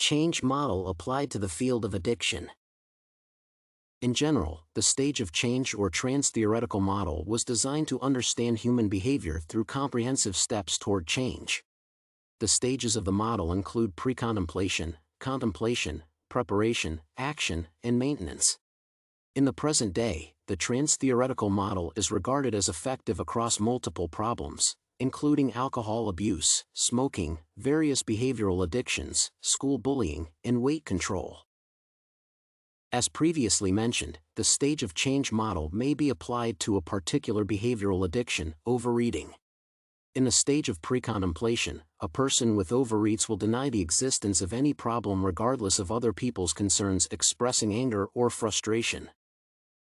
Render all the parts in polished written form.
change model applied to the field of addiction. In general, the stage of change or trance theoretical model was designed to understand human behavior through comprehensive steps toward change. The stages of the model include pre-contemplation, contemplation, preparation, action, and maintenance. In the present day, the trance theoretical model is regarded as effective across multiple problems, including alcohol abuse, smoking, various behavioral addictions, school bullying, and weight control. As previously mentioned, the stage of change model may be applied to a particular behavioral addiction, overeating. In the stage of pre-contemplation, a person with overeats will deny the existence of any problem regardless of other people's concerns, expressing anger or frustration.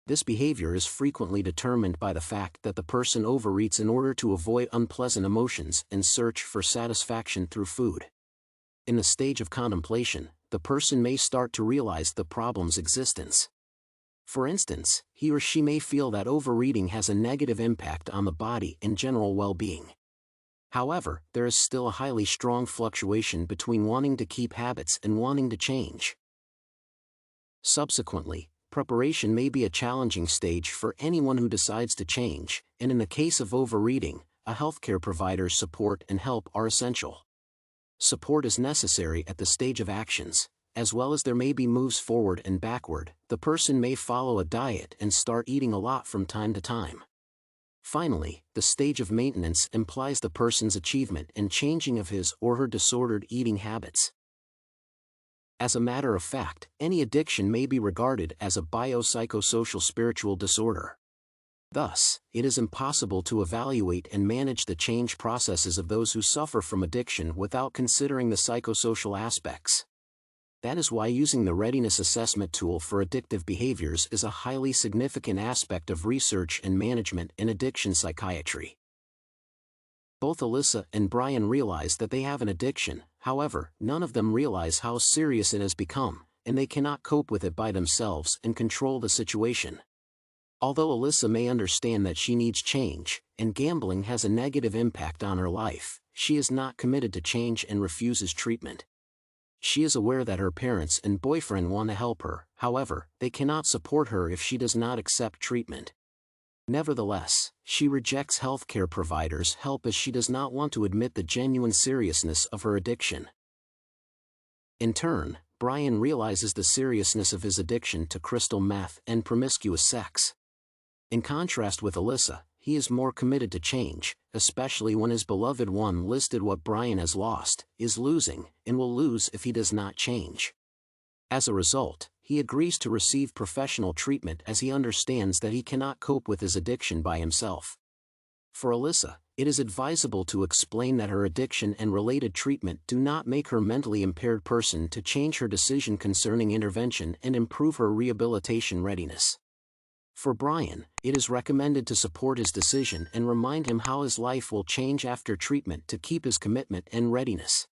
This behavior is frequently determined by the fact that the person overeats in order to avoid unpleasant emotions and search for satisfaction through food. In the stage of contemplation, the person may start to realize the problem's existence. For instance, he or she may feel that overeating has a negative impact on the body and general well-being. However, there is still a highly strong fluctuation between wanting to keep habits and wanting to change. Subsequently, preparation may be a challenging stage for anyone who decides to change, and in the case of overeating, a healthcare provider's support and help are essential. Support is necessary at the stage of actions, as well as there may be moves forward and backward. The person may follow a diet and start eating a lot from time to time. Finally, the stage of maintenance implies the person's achievement and changing of his or her disordered eating habits. As a matter of fact, any addiction may be regarded as a biopsychosocial spiritual disorder. Thus, it is impossible to evaluate and manage the change processes of those who suffer from addiction without considering the psychosocial aspects. That is why using the readiness assessment tool for addictive behaviors is a highly significant aspect of research and management in addiction psychiatry. Both Alissa and Brian realize that they have an addiction, however, none of them realize how serious it has become, and they cannot cope with it by themselves and control the situation. Although Alissa may understand that she needs change, and gambling has a negative impact on her life, she is not committed to change and refuses treatment. She is aware that her parents and boyfriend want to help her, however, they cannot support her if she does not accept treatment. Nevertheless, she rejects healthcare providers' help as she does not want to admit the genuine seriousness of her addiction. In turn, Brian realizes the seriousness of his addiction to crystal meth and promiscuous sex. In contrast with Alissa, he is more committed to change, especially when his beloved one listed what Brian has lost, is losing, and will lose if he does not change. As a result, he agrees to receive professional treatment as he understands that he cannot cope with his addiction by himself. For Alissa, it is advisable to explain that her addiction and related treatment do not make her mentally impaired person to change her decision concerning intervention and improve her rehabilitation readiness. For Brian, it is recommended to support his decision and remind him how his life will change after treatment to keep his commitment and readiness.